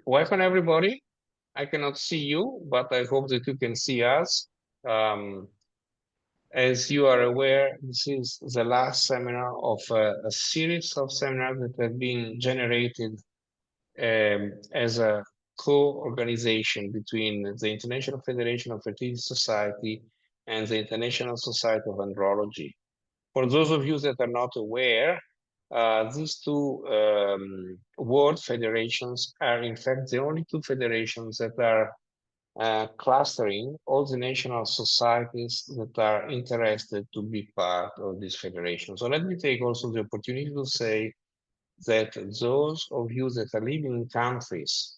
Welcome, everybody. I cannot see you, but I hope that you can see us. As you are aware, this is the last seminar of a series of seminars that have been generated as a co-organization between the International Federation of Fertility Society and the International Society of Andrology. For those of you that are not aware, these two world federations are in fact the only two federations that are clustering all the national societies that are interested to be part of this federation. So let me take also the opportunity to say that those of you that are living in countries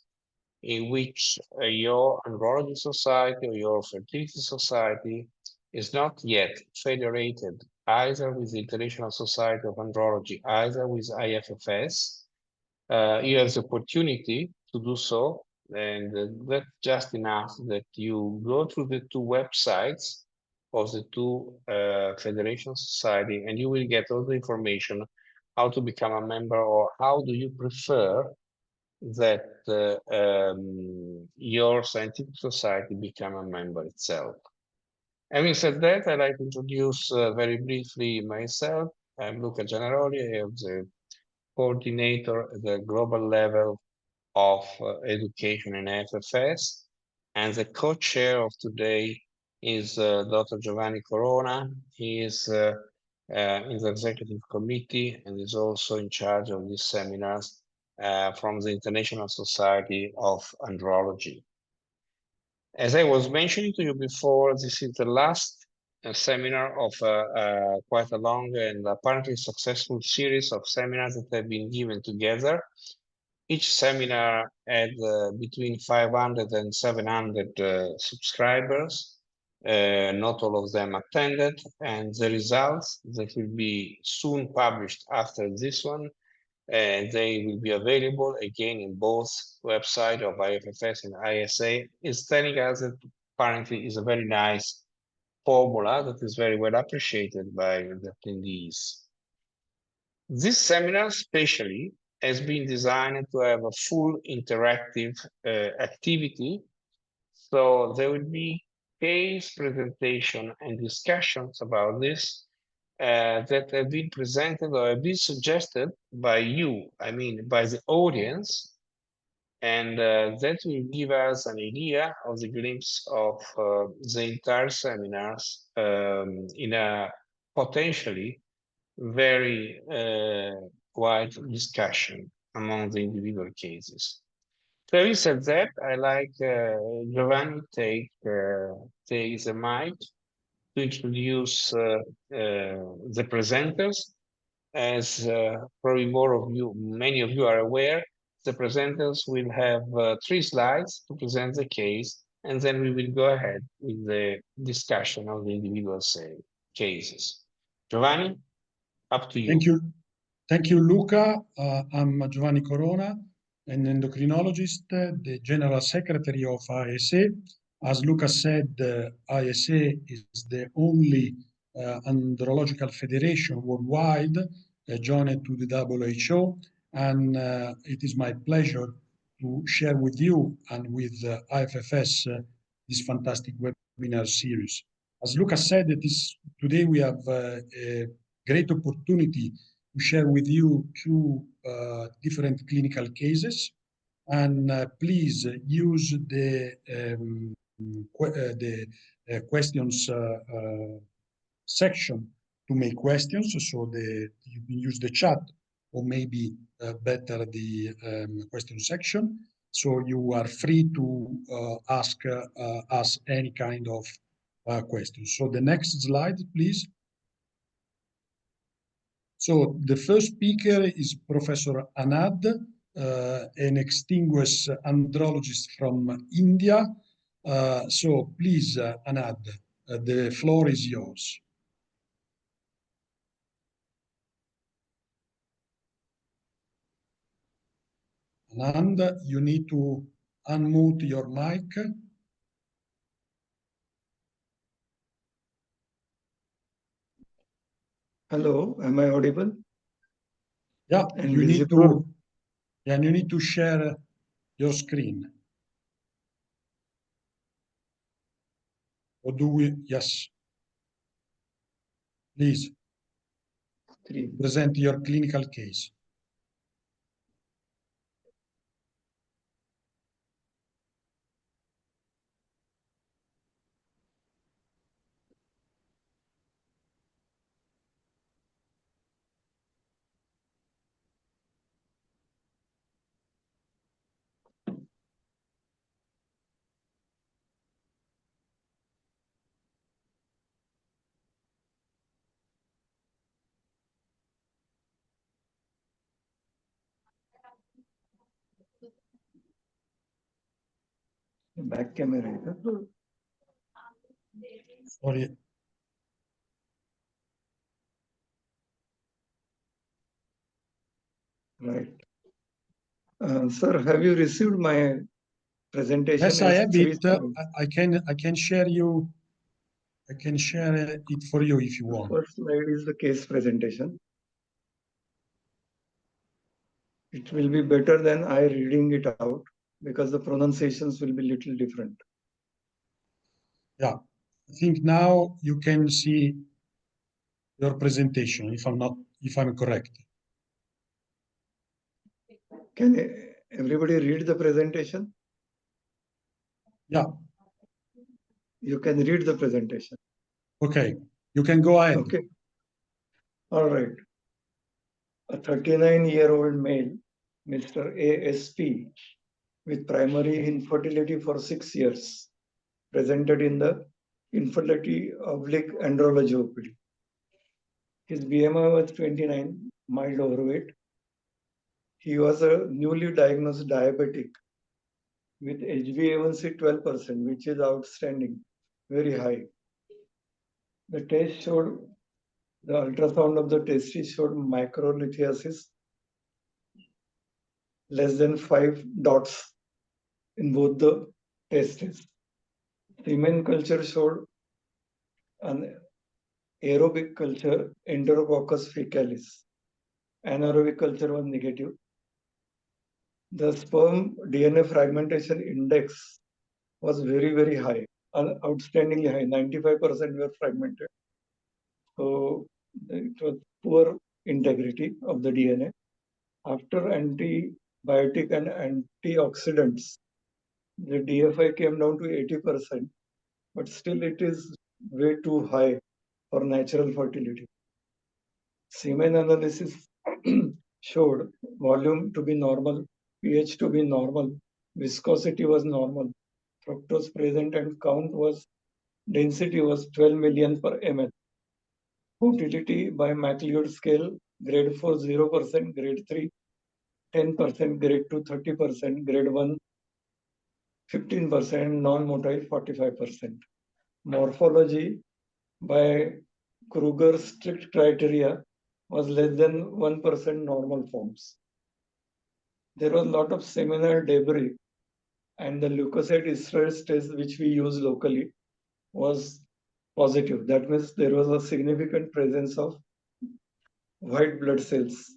in which your andrology society or your fertility society is not yet federated either with the International Society of Andrology, either with IFFS, you have the opportunity to do so, and that's just enough that you go through the two websites of the two federation society, and you will get all the information how to become a member or how do you prefer that your scientific society become a member itself. Having said that, I'd like to introduce very briefly myself. I'm Luca Gianaroli. I am the coordinator at the global level of education in FFS, and the co-chair of today is Dr. Giovanni Corona. He is in the executive committee and is also in charge of these seminars from the International Society of Andrology. As I was mentioning to you before, this is the last seminar of quite a long and apparently successful series of seminars that have been given together. Each seminar had between 500 and 700 subscribers. Not all of them attended, and the results that will be soon published after this one, they will be available again in both website of IFFS and ISA, is telling us that apparently is a very nice formula that is very well appreciated by the attendees. This seminar especially has been designed to have a full interactive activity. So there will be case presentation and discussions about this that have been presented or have been suggested by you, I mean, by the audience. And that will give us an idea of the glimpse of the entire seminars in a potentially very wide discussion among the individual cases. So having said that, I like Giovanni take the mic to introduce the presenters. As probably many of you are aware, the presenters will have 3 slides to present the case, and then we will go ahead with the discussion of the individual cases. Giovanni, up to you. Thank you, Luca. I'm Giovanni Corona, an endocrinologist, the General Secretary of ISA. As Luca said, ISA is the only andrological federation worldwide joined to the WHO, and it is my pleasure to share with you and with IFFS this fantastic webinar series. As Luca said, today we have a great opportunity to share with you two different clinical cases, and please use the questions section to make questions. So you can use the chat or maybe better the question section. So you are free to ask us any kind of questions. So the next slide, please. So the first speaker is Professor Anand, an extinguished andrologist from India. So please, Anand, the floor is yours. Anand, you need to unmute your mic. Hello, am I audible? Yeah, and you need to share your screen? Or do we? Yes. Please present your clinical case. Back camera. Sorry. Right. Sir, have you received my presentation? Yes, I as have three it. slides? I can share you. I can share it for you if you The want. first slide is the case presentation. It will be better than I reading it out because the pronunciations will be little different. Yeah, I think now you can see your presentation. If I'm correct. Can everybody read the presentation? Yeah. You can read the presentation. Okay. You can go ahead. Okay. All right. A 39-year-old male, Mr. ASP, with primary infertility for 6 years, presented in the infertility oblique andrology OPD. His BMI was 29, mild overweight. He was a newly diagnosed diabetic with HbA1c 12%, which is outstanding, very high. The test showed, the ultrasound of the testis showed microlithiasis, less than 5 dots in both the testes. Semen culture showed an aerobic culture, Enterococcus fecalis. Anaerobic culture was negative. The sperm DNA fragmentation index was very, very high, outstandingly high. 95% were fragmented. So it was poor integrity of the DNA. After antibiotic and antioxidants, the DFI came down to 80%, but still it is way too high for natural fertility. Semen analysis showed volume to be normal, pH to be normal, viscosity was normal, fructose present and density was 12 million per ml. Motility by MacLeod scale, grade 4, 0%, grade 3, 10%, grade 2, 30%, grade 1, 15%, non-motile, 45%. Morphology by Kruger strict criteria was less than 1% normal forms. There was a lot of seminal debris, and the leukocyte esterase test, which we use locally, was positive. That means there was a significant presence of white blood cells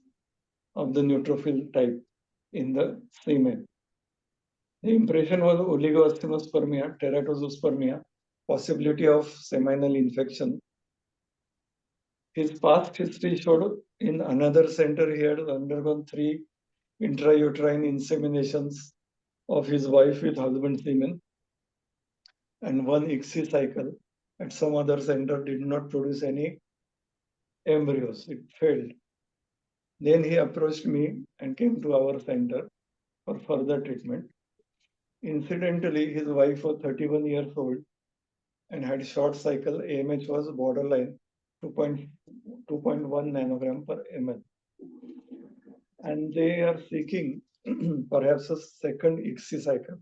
of the neutrophil type in the semen. The impression was oligoasthenospermia, teratozoospermia, possibility of seminal infection. His past history showed in another center he had undergone 3 intrauterine inseminations of his wife with husband semen and 1 ICSI cycle. At some other center did not produce any embryos. It failed. Then he approached me and came to our center for further treatment. Incidentally, his wife was 31 years old and had short cycle. AMH was borderline 2.1 nanogram per ml. And they are seeking perhaps a second ICSI cycle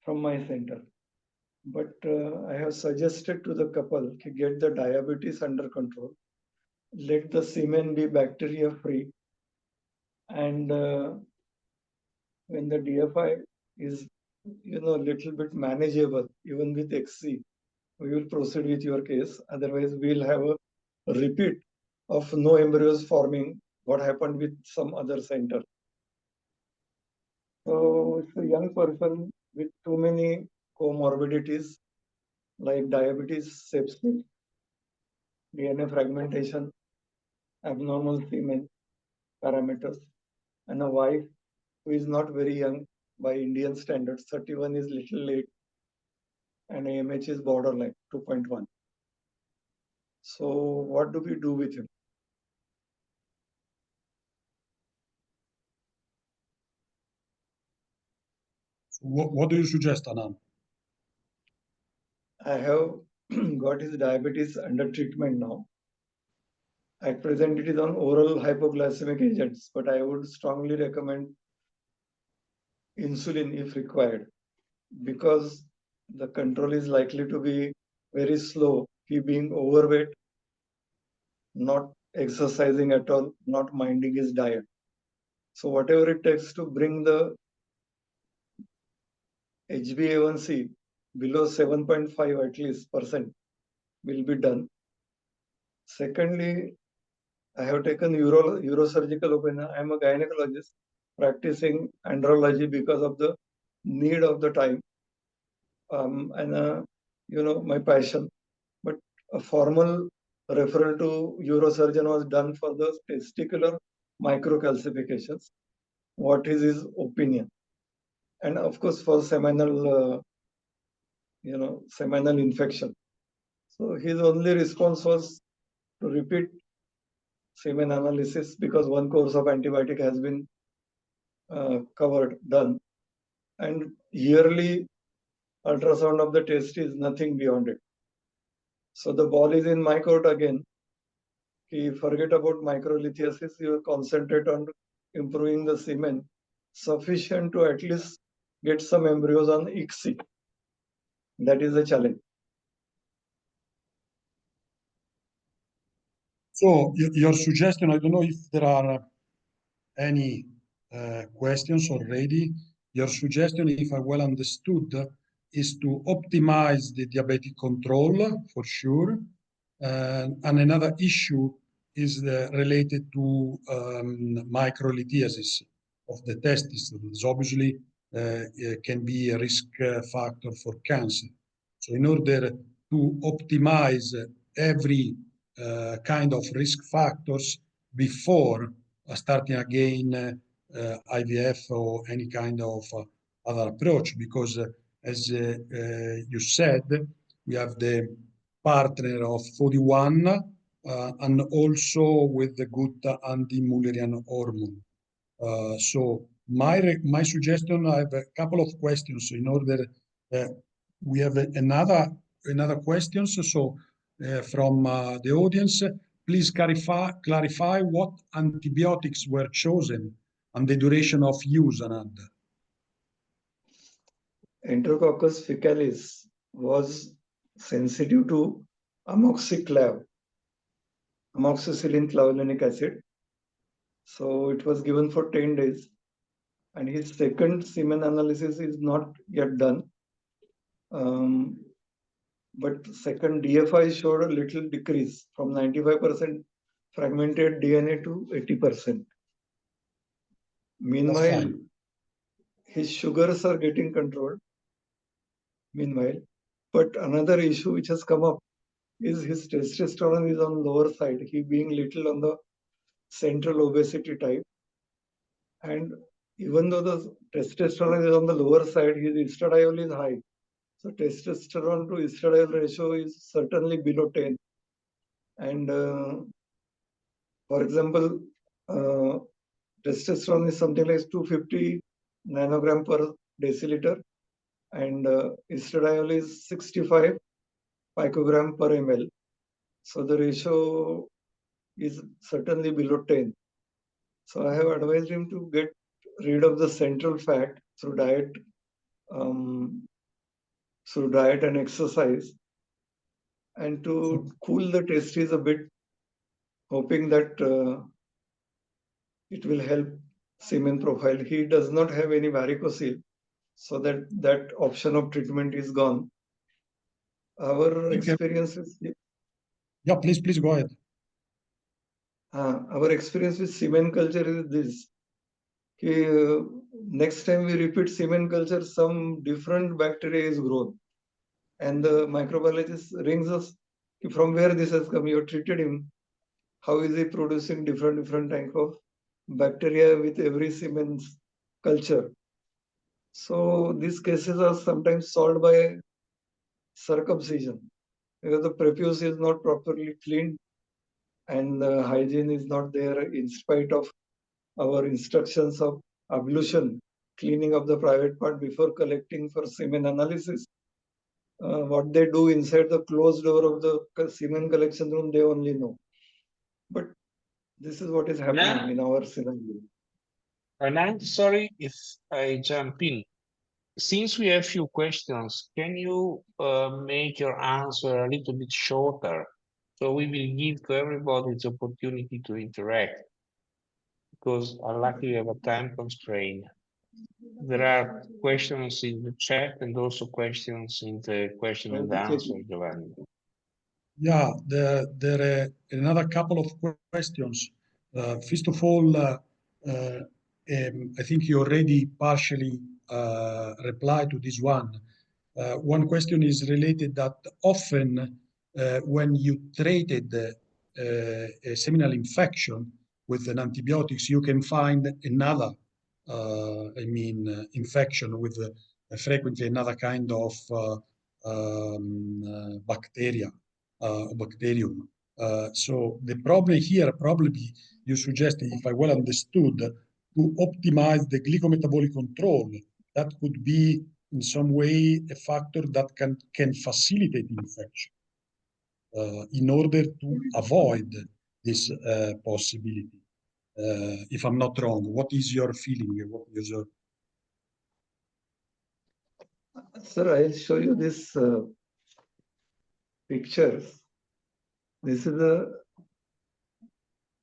from my center. But I have suggested to the couple to get the diabetes under control, let the semen be bacteria free, and when the DFI is little bit manageable, even with XC, we will proceed with your case. Otherwise, we'll have a repeat of no embryos forming, what happened with some other center. So it's a young person with too many comorbidities like diabetes, sepsis, DNA fragmentation, abnormal semen parameters, and a wife who is not very young by Indian standards. 31 is little late, and AMH is borderline 2.1. So what do we do with him? What do you suggest, Anand? I have got his diabetes under treatment now. At present, it is on oral hypoglycemic agents, but I would strongly recommend insulin if required, because the control is likely to be very slow. He being overweight, not exercising at all, not minding his diet. So whatever it takes to bring the HbA1c below 7.5 at least percent will be done. Secondly, I have taken urosurgical opinion. I am a gynecologist practicing andrology because of the need of the time and my passion. But a formal referral to urosurgeon was done for the testicular microcalcifications. What is his opinion? And of course, for seminal, seminal infection. So his only response was to repeat semen analysis because one course of antibiotic has been done, and yearly ultrasound of the test is nothing beyond it. So the ball is in my court again. You forget about microlithiasis, you concentrate on improving the semen sufficient to at least get some embryos on ICSI. That is the challenge. So your suggestion, I don't know if there are any questions already. Your suggestion, if I well understood, is to optimize the diabetic control for sure. And another issue is related to microlithiasis of the testis. This obviously can be a risk factor for cancer. So in order to optimize every kind of risk factors before starting again IVF or any kind of other approach, because as you said, we have the partner of 41 and also with the good anti-Mullerian hormone. So my suggestion, I have a couple of questions in order. We have another questions. So from the audience, please clarify what antibiotics were chosen and the duration of use, Anand. Enterococcus faecalis was sensitive to amoxiclav, amoxicillin clavulanic acid. So it was given for 10 days. And his second semen analysis is not yet done. But second DFI showed a little decrease from 95% fragmented DNA to 80%. Meanwhile, his sugars are getting controlled. Meanwhile, but another issue which has come up is his testosterone is on lower side, he being little on the central obesity type. And even though the testosterone is on the lower side, his estradiol is high. So testosterone to estradiol ratio is certainly below 10. And for example, testosterone is something like 250 nanogram per deciliter, and estradiol is 65 picogram per ml. So the ratio is certainly below 10. So I have advised him to get rid of the central fat through diet and exercise, and to cool the testes a bit, hoping that it will help semen profile. He does not have any varicocele, so that option of treatment is gone. Our experience is... Yeah, please go ahead. Our experience with semen culture is this. next time we repeat semen culture, some different bacteria is grown. And the microbiologist rings us from where this has come. You treated him. How is he producing different type of bacteria with every semen culture? So these cases are sometimes solved by circumcision because the prepuce is not properly cleaned and the hygiene is not there in spite of our instructions of ablution, cleaning of the private part before collecting for semen analysis. What they do inside the closed door of the semen collection room, they only know. But this is what is happening in our scenario. And I'm sorry if I jump in. Since we have few questions, can you make your answer a little bit shorter? So we will give to everybody the opportunity to interact. Because unluckily we have a time constraint. There are questions in the chat and also questions in the question and answer, Giovanni. Yeah, there are another couple of questions. First of all, I think you already partially replied to this one. One question is related that often when you treated a seminal infection with an antibiotics, you can find another, infection with frequently another kind of bacteria. Bacterium. So the problem here, probably you suggested, if I well understood, to optimize the glycometabolic control. That could be in some way a factor that can facilitate infection in order to avoid this possibility. If I'm not wrong, what is your feeling? What is your... Sir, I'll show you this pictures. This is the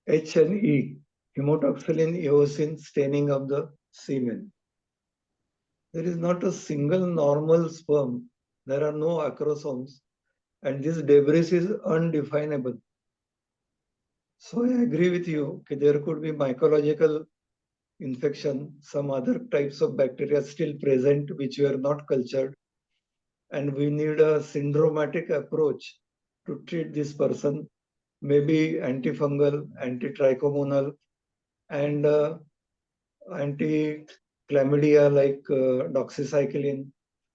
H&E, hematoxylin eosin staining of the semen. There is not a single normal sperm. There are no acrosomes, and this debris is undefinable. So I agree with you. Okay, there could be mycological infection, some other types of bacteria still present which were not cultured, and we need a syndromatic approach to treat this person. Maybe antifungal, antitrichomonal, and anti-chlamydia like doxycycline.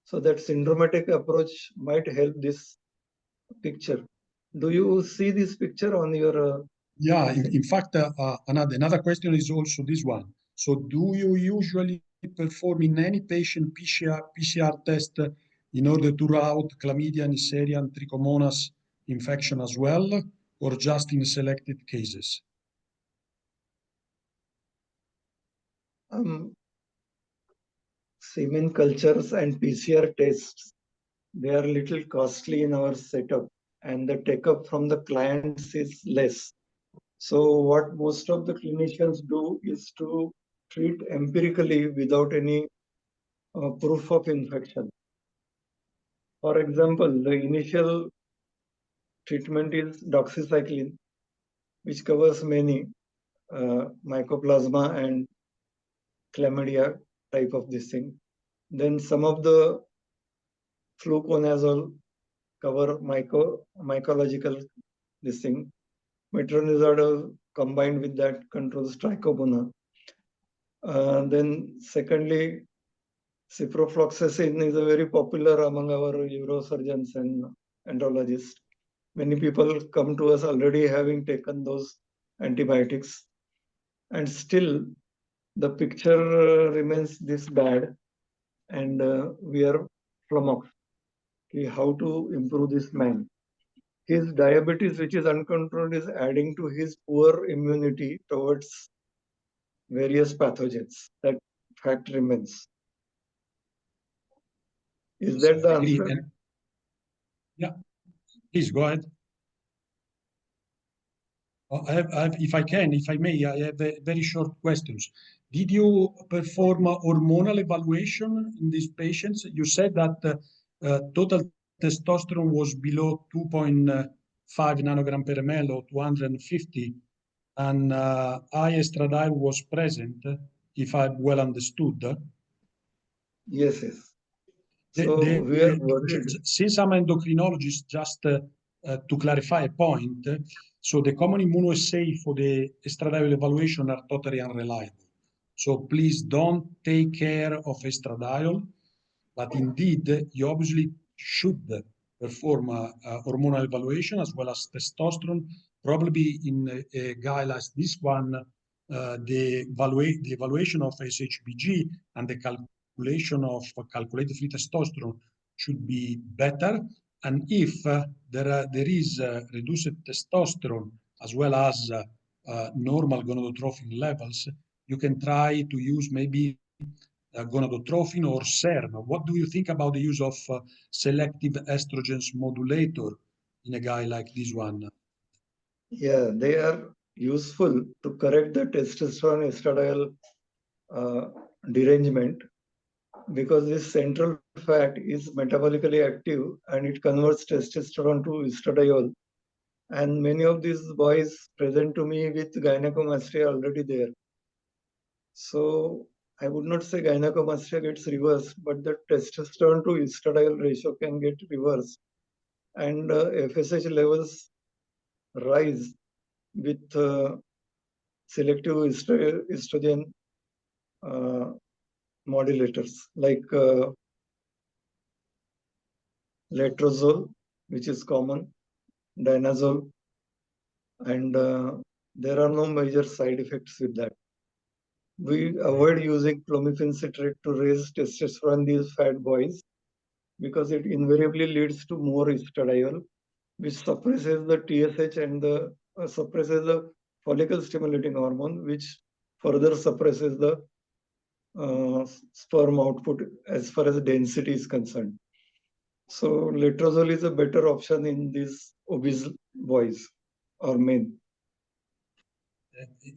So that syndromatic approach might help this picture. Do you see this picture on your? Yeah, in fact, another question is also this one. So do you usually perform in any patient PCR test in order to rule out chlamydia, Neisseria, and Trichomonas infection as well, or just in selected cases? Semen cultures and PCR tests, they are little costly in our setup, and the take-up from the clients is less. So what most of the clinicians do is to treat empirically without any proof of infection. For example, the initial treatment is doxycycline, which covers many mycoplasma and chlamydia type of this thing. Then some of the fluconazole cover mycological this thing. Metronidazole combined with that controls trichomonas. Then secondly, ciprofloxacin is a very popular among our neurosurgeons and andrologists. Many people come to us already having taken those antibiotics, and still the picture remains this bad, and we are flummoxed. Okay, how to improve this man? His diabetes, which is uncontrolled, is adding to his poor immunity towards various pathogens. That fact remains. Is that the answer? Yeah, please go ahead. If I may, I have very short questions. Did you perform hormonal evaluation in these patients? You said that total testosterone was below 2.5 nanogram per ml or 250, and high estradiol was present. if I've well understood. Yes, yes. So we are worried. Since I'm an endocrinologist, just to clarify a point, so the common immunoassay for the estradiol evaluation are totally unreliable. So please don't take care of estradiol, but indeed you obviously should perform a hormonal evaluation as well as testosterone. Probably in a guy like this one, the evaluation of SHBG and the calculation of calculated free testosterone should be better. And if there is reduced testosterone as well as normal gonadotrophin levels, you can try to use maybe gonadotrophin or SERM. What do you think about the use of selective estrogens modulator in a guy like this one? Yeah, they are useful to correct the testosterone estradiol derangement, because this central fat is metabolically active and it converts testosterone to estradiol. And many of these boys present to me with gynecomastia already there. So I would not say gynecomastia gets reversed, but the testosterone to estradiol ratio can get reversed. And FSH levels rise with selective estrogen modulators like letrozole, which is common, dinazole, and there are no major side effects with that. We avoid using clomiphene citrate to raise testosterone in these fat boys because it invariably leads to more estradiol, which suppresses the TSH and the suppresses the follicle stimulating hormone, which further suppresses the sperm output as far as density is concerned. So letrozole is a better option in these obese boys or men.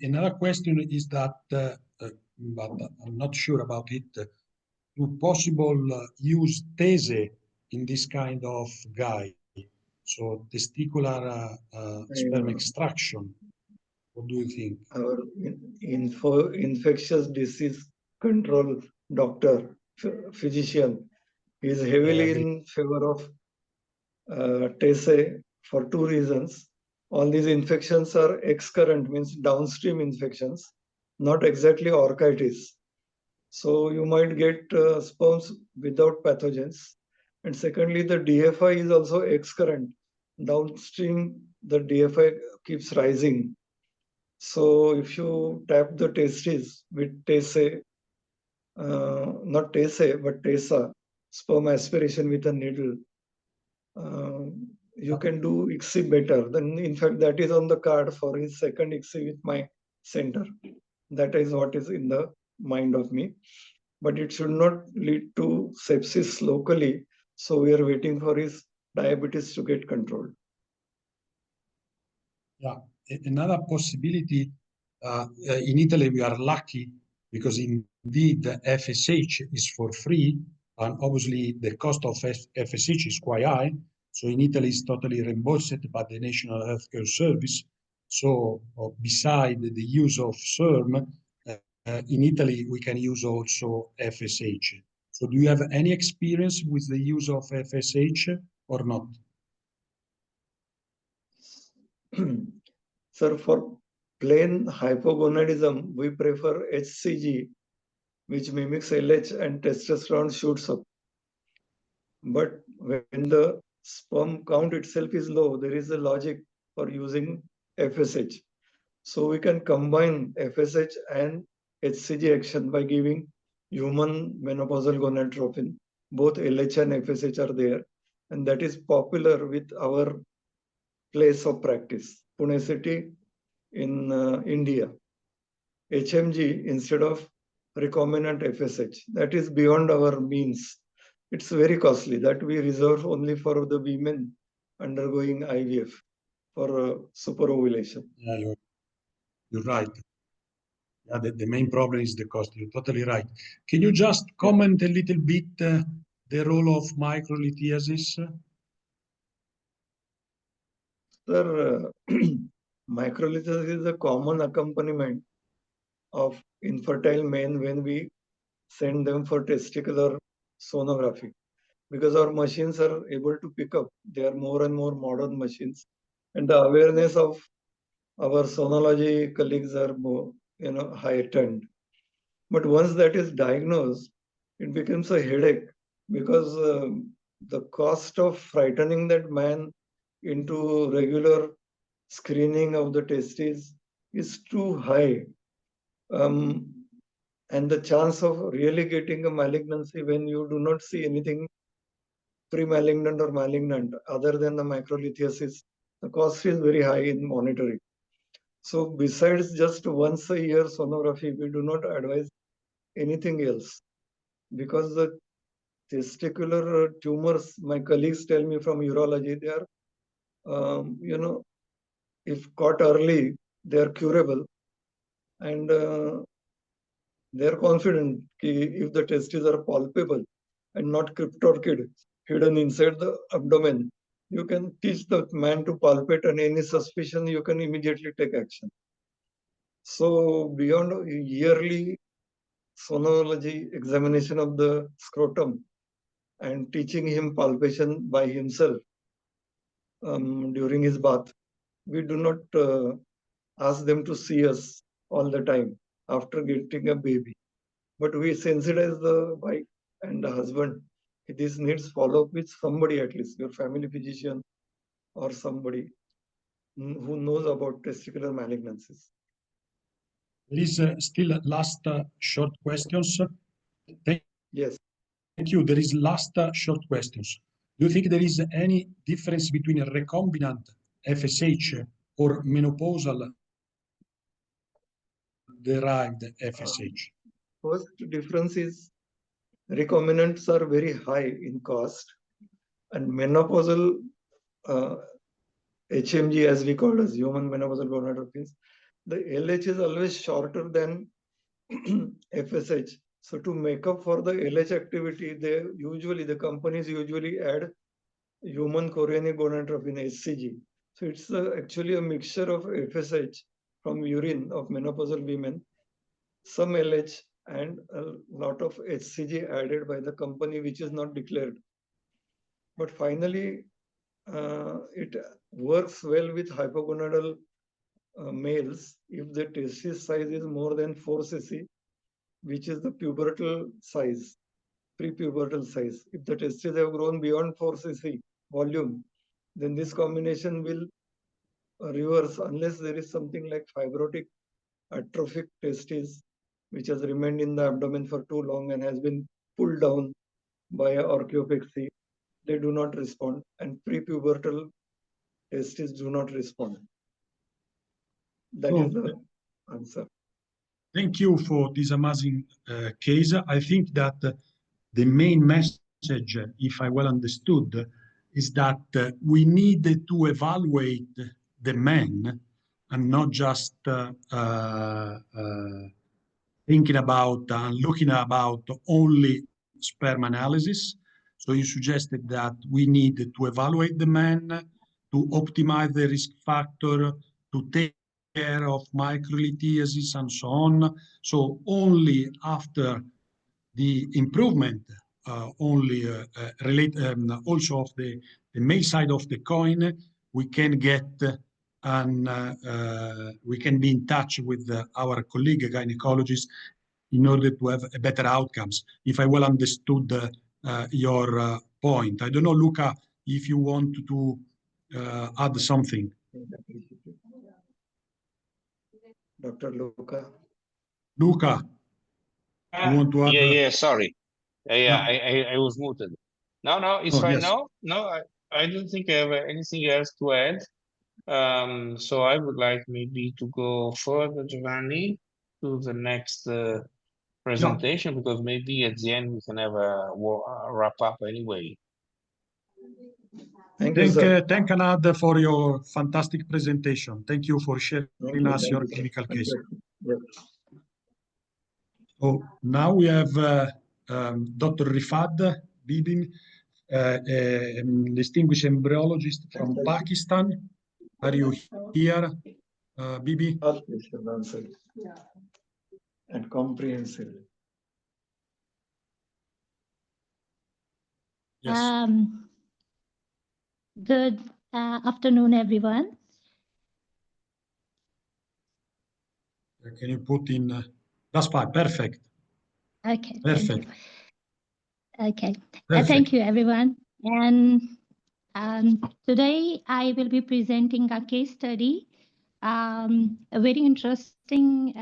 Another question is that, but I'm not sure about it, to possible use TESE in this kind of guy, so testicular sperm extraction. What do you think? Our infectious disease control doctor, physician, is heavily in favor of TESE for two reasons. All these infections are excurrent, means downstream infections, not exactly orchitis. So you might get sperms without pathogens. And secondly, the DFI is also excurrent. Downstream, the DFI keeps rising. So if you tap the testes with TESE, not TESE, but TESA, sperm aspiration with a needle, you can do ICSI better. Then, in fact, that is on the card for his second ICSI with my center. That is what is in the mind of me. But it should not lead to sepsis locally. So we are waiting for his diabetes to get controlled. Yeah, another possibility, in Italy we are lucky because indeed the FSH is for free, and obviously the cost of FSH is quite high. So in Italy it's totally reimbursed by the National Healthcare Service. So beside the use of SERM, in Italy we can use also FSH. So do you have any experience with the use of FSH or not? Sir, for plain hypogonadism, we prefer HCG, which mimics LH and testosterone shoots up. But when the sperm count itself is low, there is a logic for using FSH. So we can combine FSH and HCG action by giving human menopausal gonadotropin. Both LH and FSH are there, and that is popular with our place of practice, Pune city in India. HMG instead of recombinant FSH. That is beyond our means. It's very costly. That we reserve only for the women undergoing IVF for superovulation. Yeah, you're right. Yeah, the main problem is the cost. You're totally right. Can you just comment a little bit the role of microlithiasis? Sir, microlithiasis is a common accompaniment of infertile men when we send them for testicular sonography, because our machines are able to pick up. They are more and more modern machines, and the awareness of our sonology colleagues are more, heightened. But once that is diagnosed, it becomes a headache, because the cost of frightening that man into regular screening of the testes is too high. And the chance of really getting a malignancy when you do not see anything pre-malignant or malignant other than the microlithiasis, the cost is very high in monitoring. So besides just once a year sonography, we do not advise anything else, because the testicular tumors, my colleagues tell me from urology, they are, if caught early, they are curable, and they are confident if the testes are palpable and not cryptorchid hidden inside the abdomen, you can teach the man to palpate, and any suspicion you can immediately take action. So beyond yearly sonology examination of the scrotum and teaching him palpation by himself during his bath, we do not ask them to see us all the time after getting a baby. But we sensitize the wife and the husband. This needs follow-up with somebody, at least your family physician or somebody who knows about testicular malignancies. There is still last short questions. Yes. Thank you. There is last short questions. Do you think there is any difference between a recombinant FSH or menopausal derived FSH? First difference is recombinants are very high in cost, and menopausal HMG, as we call it as human menopausal gonadotropins, the LH is always shorter than FSH. So to make up for the LH activity, the companies usually add human chorionic gonadotropin HCG. So it's actually a mixture of FSH from urine of menopausal women, some LH, and a lot of HCG added by the company, which is not declared. But finally, it works well with hypogonadal males if the testis size is more than 4 cc, which is the pubertal size, prepubertal size. If the testes have grown beyond 4 cc volume, then this combination will reverse unless there is something like fibrotic atrophic testis, which has remained in the abdomen for too long and has been pulled down by orchiopexy. They do not respond, and prepubertal testes do not respond. That is the answer. Thank you for this amazing case. I think that the main message, if I well understood, is that we need to evaluate the man and not just thinking about and looking about only sperm analysis. So you suggested that we need to evaluate the man, to optimize the risk factor, to take care of microlithiasis and so on. So only after the improvement, also of the male side of the coin, we can get and we can be in touch with our colleague gynecologist in order to have better outcomes. If I well understood your point, I don't know, Luca, if you want to add something. Dr. Luca. Luca, you want to add? Yeah, sorry. I was muted. No, it's fine. Yes. No, I don't think I have anything else to add. So I would like maybe to go further, Giovanni, to the next presentation, because maybe at the end we can have a wrap up anyway. Thank you, sir. Thank Anad for your fantastic presentation. Thank you for sharing us your clinical case. Yes. So now we have Dr. Rifat Bibi, a distinguished embryologist from Pakistan. Are you here, Bibi? and comprehensively. Yes. Good afternoon, everyone. Can you put in Gaspar? Perfect. Okay, Perfect. thank you. Okay, Perfect. thank you, everyone. And today I will be presenting a case study. A very interesting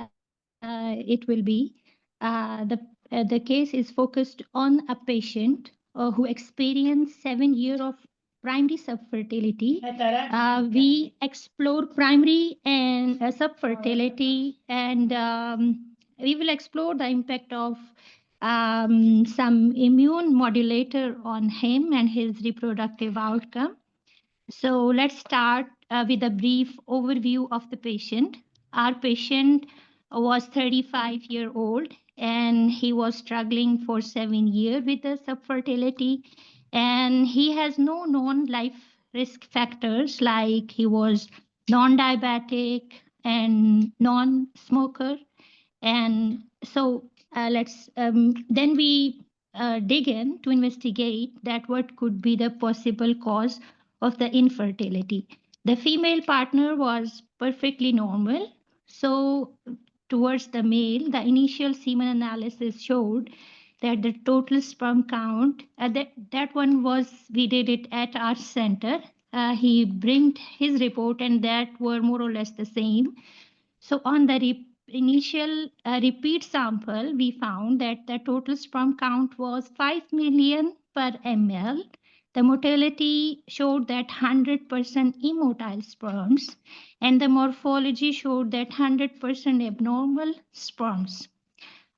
it will be. The case is focused on a patient who experienced 7 years of primary subfertility. We explore primary and subfertility, and we will explore the impact of some immune modulator on him and his reproductive outcome. So let's start with a brief overview of the patient. Our patient was 35-year-old and he was struggling for 7 years with the subfertility, and he has no known life risk factors, like he was non-diabetic and non-smoker. And so let's then we dig in to investigate that what could be the possible cause of the infertility. The female partner was perfectly normal. So towards the male, the initial semen analysis showed that the total sperm count, that one was, we did it at our center. He brought his report and that were more or less the same. So on the initial repeat sample, we found that the total sperm count was 5 million per ml. The motility showed that 100% immotile sperms, and the morphology showed that 100% abnormal sperms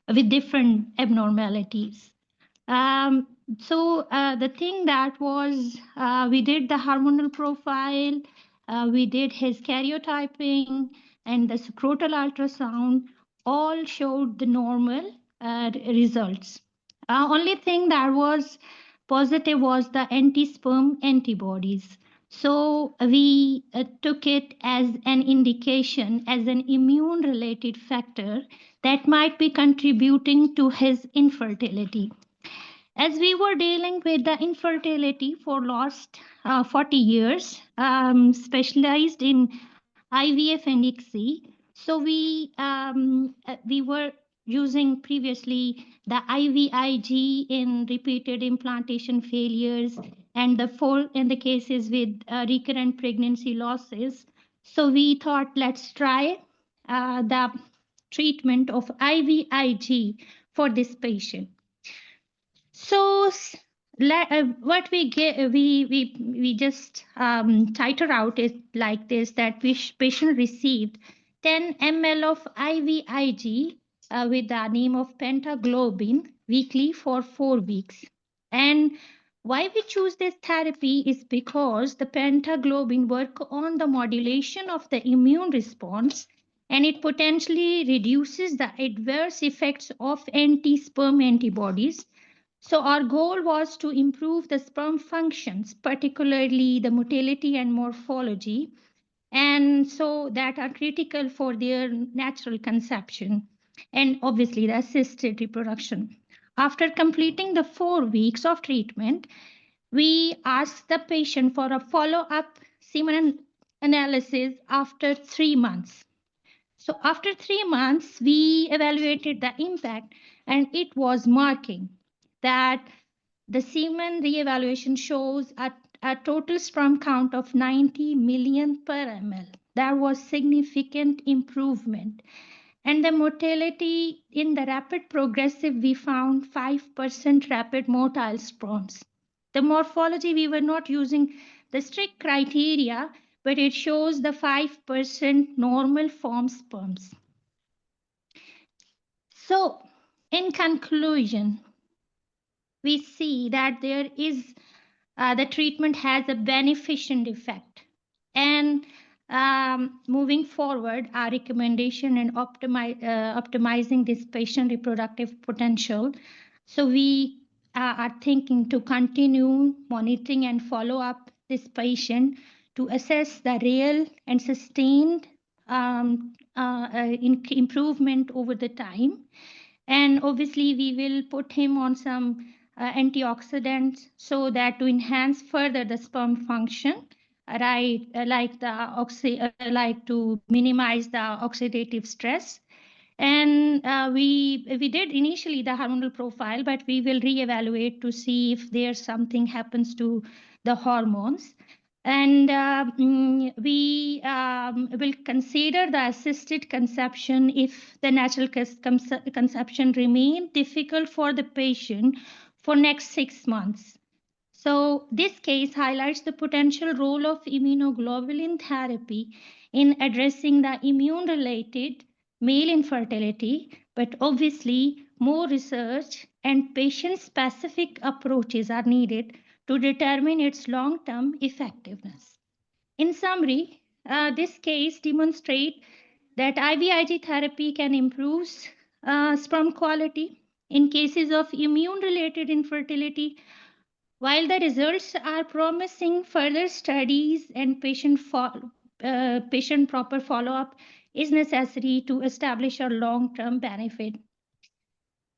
with different abnormalities. So the thing that was, we did the hormonal profile, we did his karyotyping, and the scrotal ultrasound all showed the normal results. Only thing that was positive was the anti-sperm antibodies. So we took it as an indication, as an immune-related factor that might be contributing to his infertility. As we were dealing with the infertility for last 40 years, specialized in IVF and ICSI, so we were using previously the IVIG in repeated implantation failures and the cases with recurrent pregnancy losses. So we thought, let's try the treatment of IVIG for this patient. So what we get, we just title out it like this, that patient received 10 ml of IVIG with the name of pentaglobin weekly for 4 weeks. And why we choose this therapy is because the pentaglobin work on the modulation of the immune response, and it potentially reduces the adverse effects of anti-sperm antibodies. So our goal was to improve the sperm functions, particularly the motility and morphology, and so that are critical for their natural conception and obviously the assisted reproduction. After completing the 4 weeks of treatment, we asked the patient for a follow-up semen analysis after 3 months. So after 3 months, we evaluated the impact, and it was marking that the semen reevaluation shows a total sperm count of 90 million per ml. That was significant improvement. And the motility in the rapid progressive, we found 5% rapid motile sperms. The morphology, we were not using the strict criteria, but it shows the 5% normal form sperms. So in conclusion, we see that there is the treatment has a beneficent effect. And moving forward, our recommendation in optimizing this patient reproductive potential. So we are thinking to continue monitoring and follow up this patient to assess the real and sustained improvement over the time. And obviously, we will put him on some antioxidants so that to enhance further the sperm function, right? Like to minimize the oxidative stress. And we did initially the hormonal profile, but we will reevaluate to see if there's something happens to the hormones. And we will consider the assisted conception if the natural conception remain difficult for the patient for next 6 months. So this case highlights the potential role of immunoglobulin therapy in addressing the immune-related male infertility, but obviously more research and patient-specific approaches are needed to determine its long-term effectiveness. In summary, this case demonstrates that IVIG therapy can improve sperm quality in cases of immune-related infertility. While the results are promising, further studies and patient proper follow-up is necessary to establish a long-term benefit.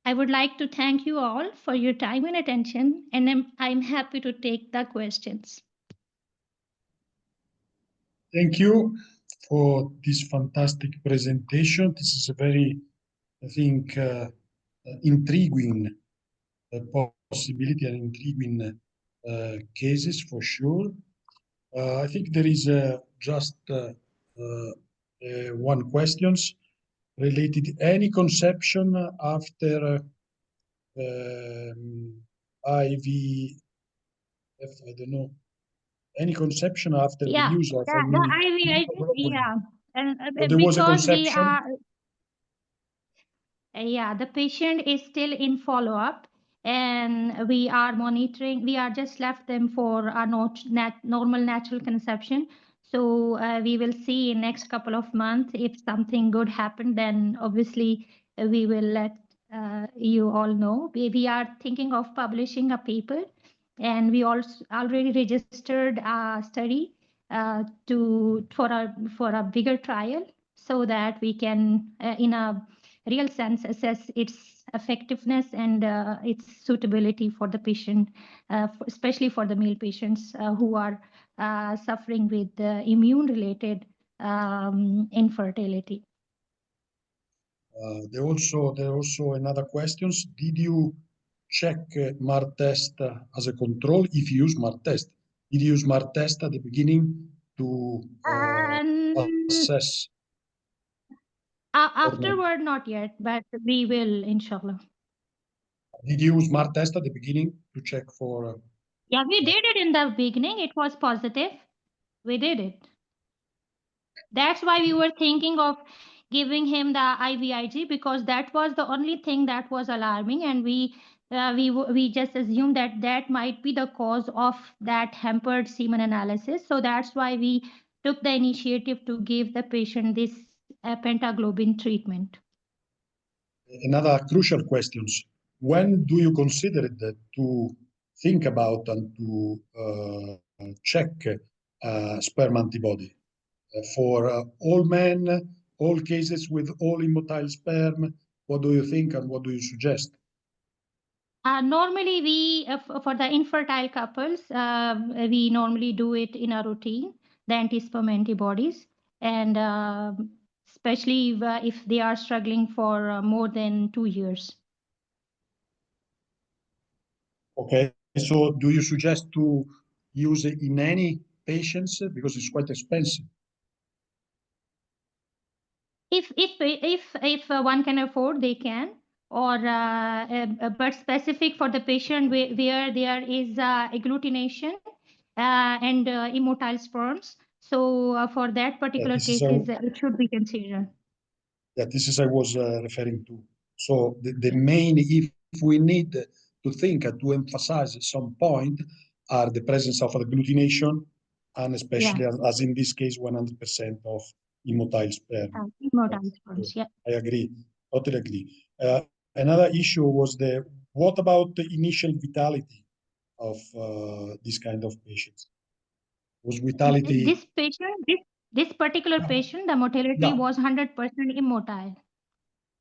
I would like to thank you all for your time and attention, and I'm happy to take the questions. Thank you for this fantastic presentation. This is a very, I think, intriguing possibility and intriguing cases for sure. I think there is just one questions related to any conception after IVF, I don't know, any conception after the use of IVIG, yeah. And there was a because we conception. are, the patient is still in follow-up, and we are monitoring. We are just left them for a normal natural conception. So we will see in next couple of months if something good happened. Then obviously we will let you all know. We are thinking of publishing a paper, and we also already registered a study for a bigger trial, so that we can in a real sense assess its effectiveness and its suitability for the patient, especially for the male patients who are suffering with immune-related infertility. There are also another questions. Did you check MAR test as a control? If you use MAR test, did you use MAR test at the beginning to assess? Afterward, not yet, but we will, inshallah. Did you use MAR test at the beginning to check for? Yeah, we did it in the beginning. It was positive. We did it. That's why we were thinking of giving him the IVIG, because that was the only thing that was alarming, and we just assumed that that might be the cause of that hampered semen analysis. So that's why we took the initiative to give the patient this pentaglobin treatment. Another crucial questions. When do you consider it to think about and to check sperm antibody? For all men, all cases with all immotile sperm, what do you think and what do you suggest? Normally, we for the infertile couples, we normally do it in a routine, the anti-sperm antibodies, and especially if they are struggling for more than 2 years. Okay, so do you suggest to use it in any patients because it's quite expensive? If one can afford, they can, or but specific for the patient where there is agglutination and immotile sperms. So for that particular cases, it should be considered. Yeah, this is I was referring to. So the main, if we need to think to emphasize some point, are the presence of agglutination, and especially as in this case, 100% of immotile sperm. Immotile sperms, yeah. I agree, totally agree. Another issue was what about the initial vitality of this kind of patients? Was vitality? This patient, This particular patient, the mortality Yeah. was 100% immotile.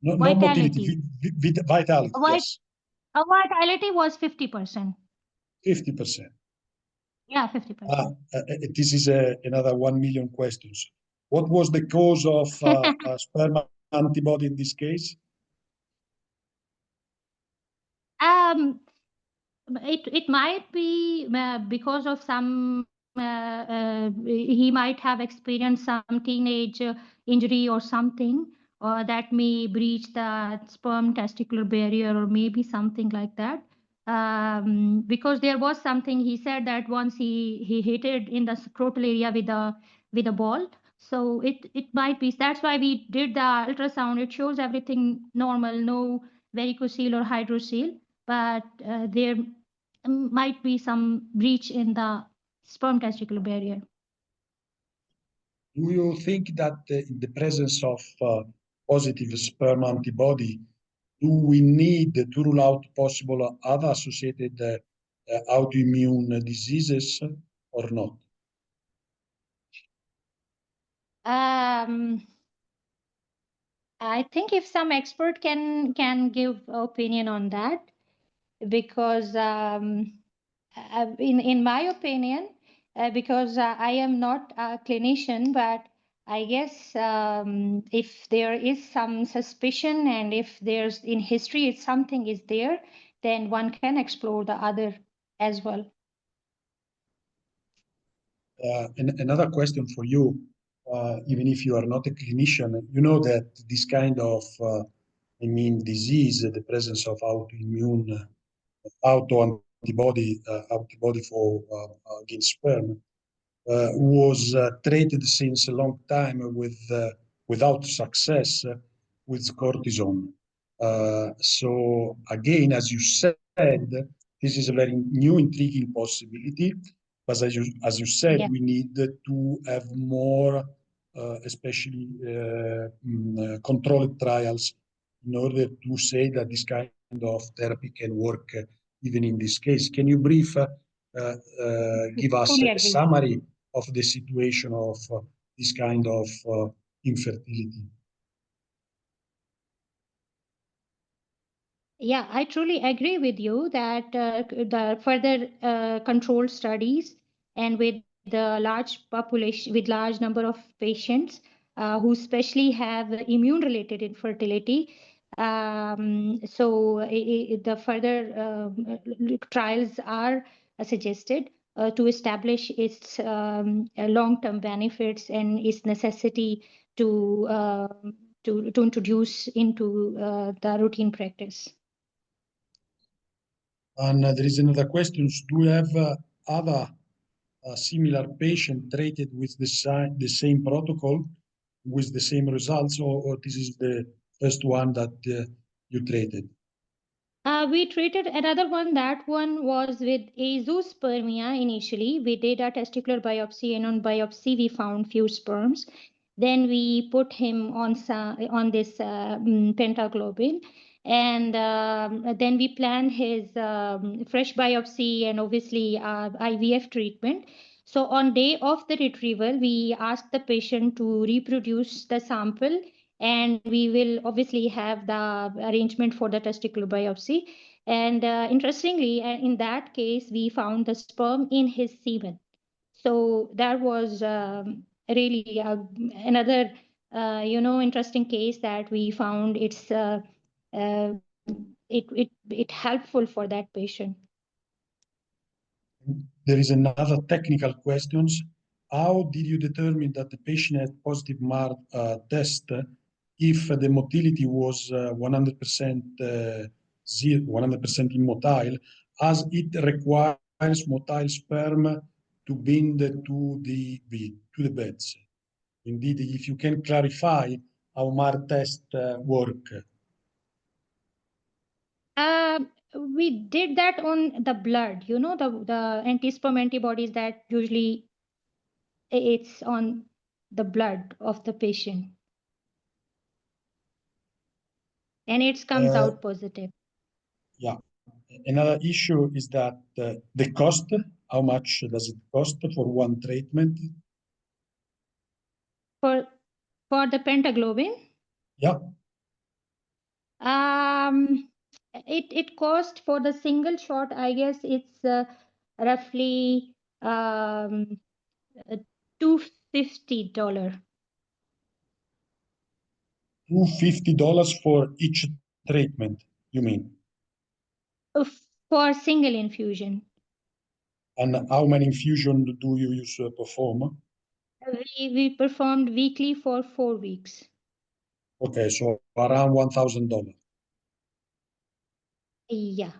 No, no Vitality. motility, vitality, yes. Vitality was 50%. 50%. Yeah, 50%. This is another 1 million questions. What was the cause of sperm antibody in this case? It might be because of some he might have experienced some teenage injury or something, or that may breach the sperm testicular barrier, or maybe something like that. Because there was something he said that once he hit it in the scrotal area with a ball. So it might be, that's why we did the ultrasound. It shows everything normal, no varicocele or hydrocele, but there might be some breach in the sperm testicular barrier. Do you think that in the presence of positive sperm antibody, do we need to rule out possible other associated autoimmune diseases or not? I think if some expert can give opinion on that, because in my opinion, because I am not a clinician, but I guess if there is some suspicion and if there's in history if something is there, then one can explore the other as well. Another question for you, even if you are not a clinician, you know that this kind of, disease, the presence of autoimmune antibody for against sperm, was treated since a long time without success with cortisone. So again, as you said, this is a very new, intriguing possibility. But as you said, Yeah. we need to have more, especially controlled trials, in order to say that this kind of therapy can work even in this case. Can you give us Fully a agree. summary of the situation of this kind of infertility? Yeah, I truly agree with you that the further controlled studies and with the large population, with large number of patients who especially have immune-related infertility. So the further trials are suggested to establish its long-term benefits and its necessity to introduce into the routine practice. And there is another question. Do you have other similar patient treated with the same protocol, with the same results, or this is the first one that you treated? We treated another one. That one was with azoospermia initially. We did a testicular biopsy, and on biopsy we found few sperms. Then we put him on this pentaglobin, and then we planned his fresh biopsy and obviously IVF treatment. So on day of the retrieval, we asked the patient to reproduce the sample, and we will obviously have the arrangement for the testicular biopsy. And interestingly, in that case, we found the sperm in his semen. So that was really another, interesting case that we found. It helpful for that patient. There is another technical questions. How did you determine that the patient had positive MAR test if the motility was 100% 100% immotile, as it requires motile sperm to bind to the beds? Indeed, if you can clarify how MAR test work. We did that on the blood, the anti-sperm antibodies that usually it's on the blood of the patient. And it comes out positive. Yeah. Another issue is that the cost, how much does it cost for one treatment? For the pentaglobin, Yeah, it cost for the single shot, I guess it's roughly $250. $250 for each treatment, you mean? For single infusion. And how many infusions do you use perform? We performed weekly for 4 weeks. Okay, so around $1,000. Yeah.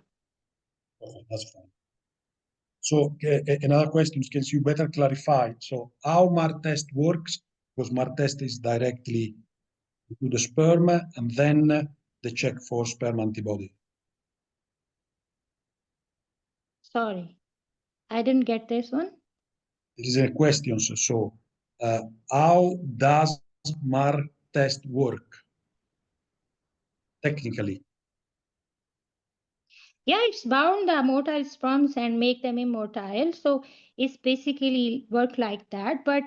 Okay, that's fine. So another question, can you better clarify? So how MAR test works? Because MAR test is directly to the sperm and then the check for sperm antibody. Sorry, I didn't get this one. This is a question. So how does MAR test work technically? Yeah, it's bound the motile sperms and make them immotile. So it's basically work like that. But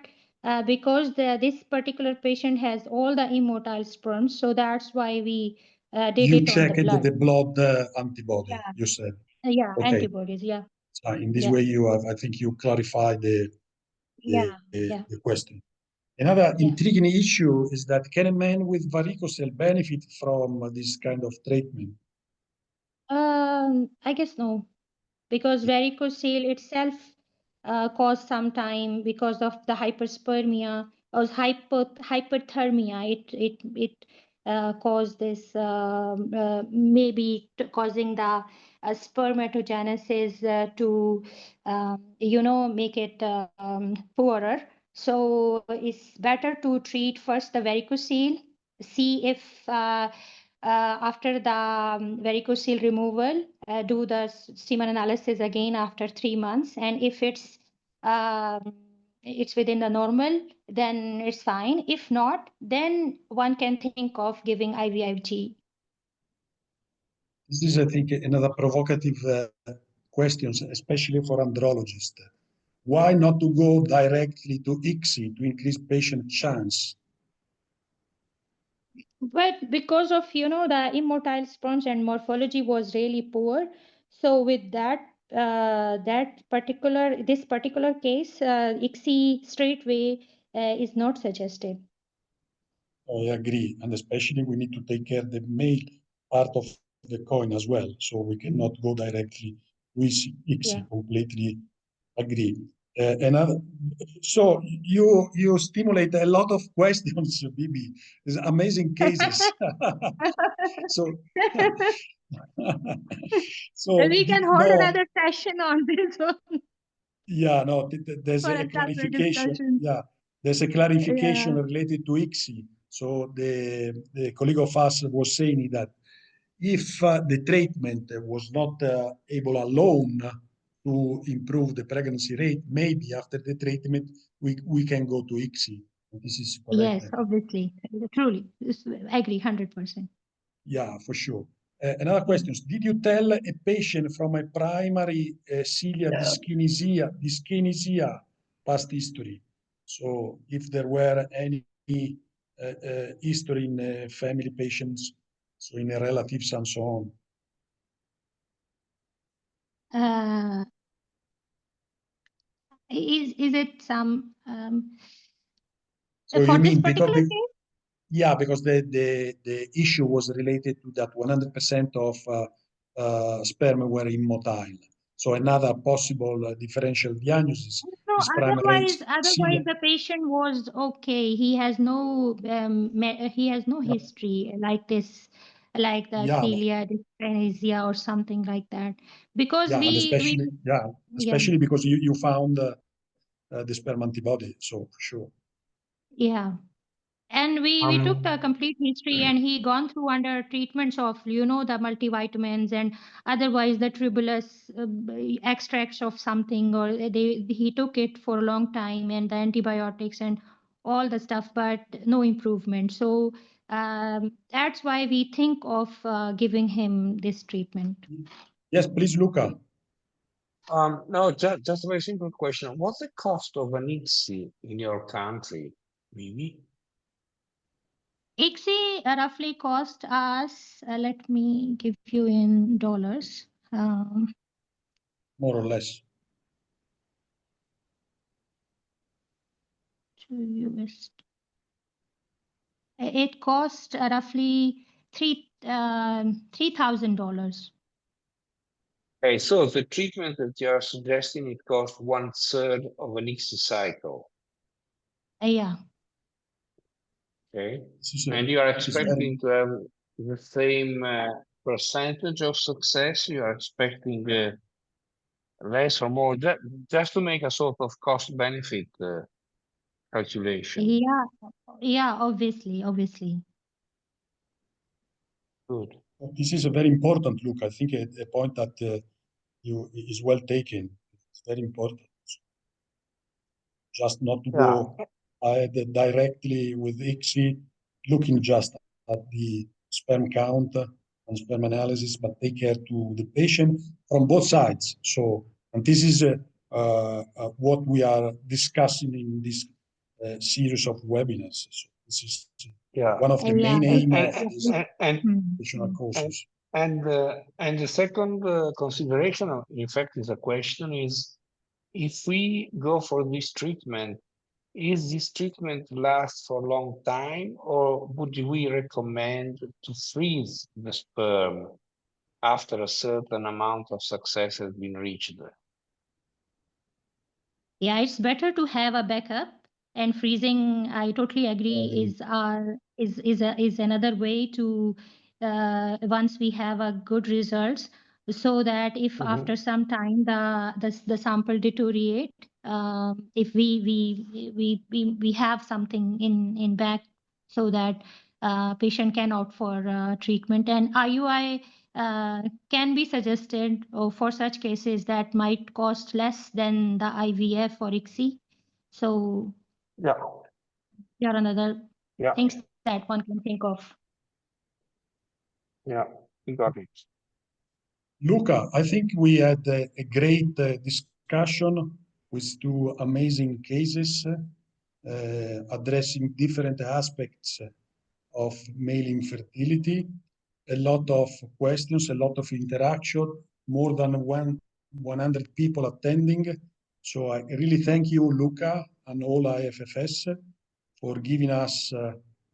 because this particular patient has all the immotile sperms, so that's why we did You it on the checked blood. the blood antibody, Yeah. you said. Yeah, Okay. antibodies. Yeah. So in this Yeah. way, you have, I think you clarified the question. Another Yeah. intriguing issue is that can a man with varicocele benefit from this kind of treatment? I guess no, because varicocele itself caused some time because of the hyperspermia or hyperthermia. It caused this maybe causing the spermatogenesis to make it poorer. So it's better to treat first the varicocele, see if after the varicocele removal, do the semen analysis again after 3 months, and if it's within the normal, then it's fine. If not, then one can think of giving IVIG. This is, I think, another provocative question, especially for andrologists. Why not to go directly to ICSI to increase patient chance? But because of the immotile sperms and morphology was really poor, so with that this particular case, ICSI straightway is not suggested. I agree, and especially we need to take care of the male part of the coin as well, so we cannot go directly with ICSI. Yeah. Completely agree. Another, so you stimulate a lot of questions, Bibi. There's amazing cases. so so We can hold another session on this one yeah, no, there's for a a separate clarification. discussion. Yeah, there's a clarification Yeah. related to ICSI. So the colleague of us was saying that if the treatment was not able alone to improve the pregnancy rate, maybe after the treatment we can go to ICSI. This is correct. Yes, obviously, truly, I agree 100%. Yeah, for sure. Another question: did you tell a patient from a primary cilia dyskinesia past history? So if there were any history in family patients, so in relatives and so on. Is it some So for you this mean particular case? yeah, because the issue was related to that 100% of sperm were immotile. So another possible differential diagnosis No, is primary cilia. otherwise the patient was okay. He has no history like this, like the Yeah, cilia dyskinesia or something like that. Because yeah, and especially yeah. because you found the sperm antibody. So for sure. Yeah. And we took the complete history, and he gone through under treatments of the multivitamins and otherwise the tribulus extracts of something, or he took it for a long time, and the antibiotics and all the stuff, but no improvement. So that's why we think of giving him this treatment. Yes, please, Luca. No, just a very simple question. What's the cost of an ICSI in your country? Maybe. ICSI roughly cost us, let me give you in dollars. more or less. To US. It cost roughly $3,000. Okay, so the treatment that you are suggesting, it costs 1/3 of an ICSI cycle. Yeah. Okay, This is and you are this is very- expecting to have the same percentage of success. You are expecting less or more, just to make a sort of cost benefit calculation. Yeah, obviously. Good. This is a very important look. I think a point that you is well taken. It's very important. Just not to go directly with ICSI, looking just at the sperm count and sperm analysis, but take care to the patient from both sides. So, and this is what we are discussing in this series of webinars. So this is one of the main aims of this educational courses. And the second consideration, in fact, is a question is, if we go for this treatment, is this treatment last for a long time, or would we recommend to freeze the sperm after a certain amount of success has been reached? Yeah, it's better to have a backup, and freezing, I totally agree, is another way to once we have a good results, so that if after some time the sample deteriorate, if we have something in back, so that patient can opt for treatment. And IUI can be suggested for such cases that might cost less than the IVF or ICSI. So Yeah, there are another things that one can think of. Yeah, you got it. Luca, I think we had a great discussion with two amazing cases addressing different aspects of male infertility. A lot of questions, a lot of interaction, more than 100 people attending. So I really thank you, Luca, and all IFFS for giving us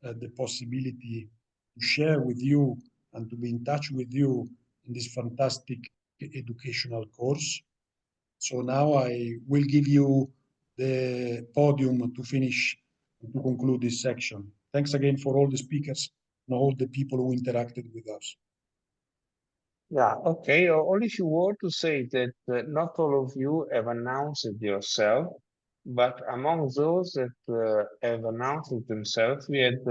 the possibility to share with you and to be in touch with you in this fantastic educational course. So now I will give you the podium to finish, to conclude this section. Thanks again for all the speakers and all the people who interacted with us. Yeah, okay. Only if you were to say that not all of you have announced it yourself, but among those that have announced it themselves, we had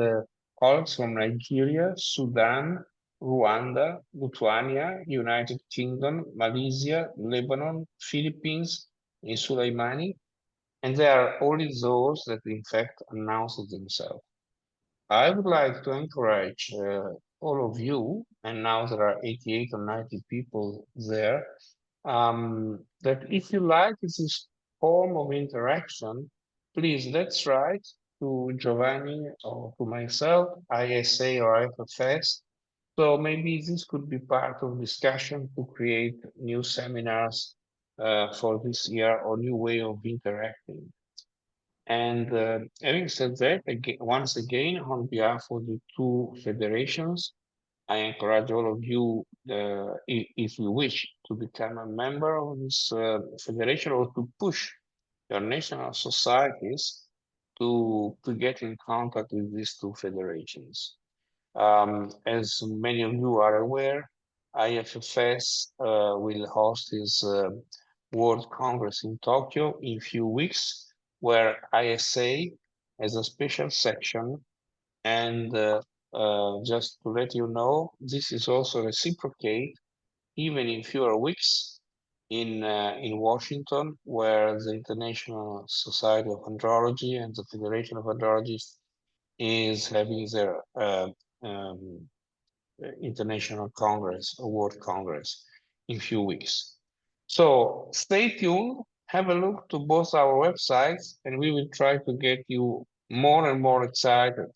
colleagues from Nigeria, Sudan, Rwanda, Lithuania, United Kingdom, Malaysia, Lebanon, Philippines, and Sulaimani, and they are only those that in fact announced it themselves. I would like to encourage all of you, and now there are 88 or 90 people there, that if you like this form of interaction, please let's write to Giovanni or to myself, ISA or IFFS. So maybe this could be part of discussion to create new seminars for this year or new way of interacting. And having said that, once again, on behalf of the two federations, I encourage all of you, if you wish, to become a member of this federation or to push your national societies to get in contact with these two federations. As many of you are aware, IFFS will host its World Congress in Tokyo in a few weeks, where ISA has a special section. And just to let you know, this is also reciprocate even in fewer weeks in Washington, where the International Society of Andrology and the Federation of Andrologists is having their International Congress, or World Congress, in a few weeks. So stay tuned, have a look to both our websites, and we will try to get you more and more excited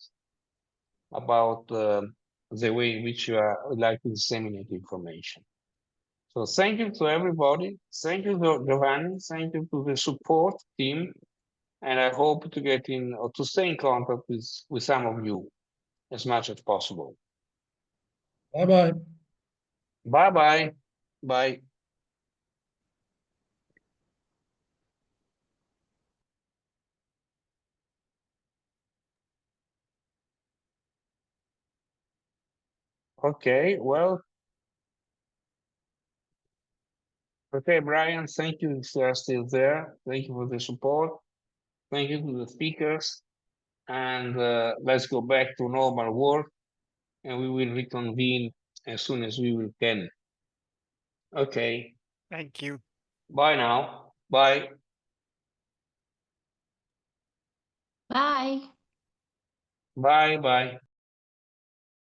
about the way in which you like to disseminate information. So thank you to everybody. Thank you to Giovanni. Thank you to the support team. And I hope to get in or to stay in contact with some of you as much as possible. Bye-bye. Bye-bye. Bye. Okay, well. Okay, Brian, thank you if you are still there. Thank you for the support. Thank you to the speakers. And let's go back to normal work. And we will reconvene as soon as we will can. Okay. Thank you. Bye now. Bye. Bye. Bye. Bye.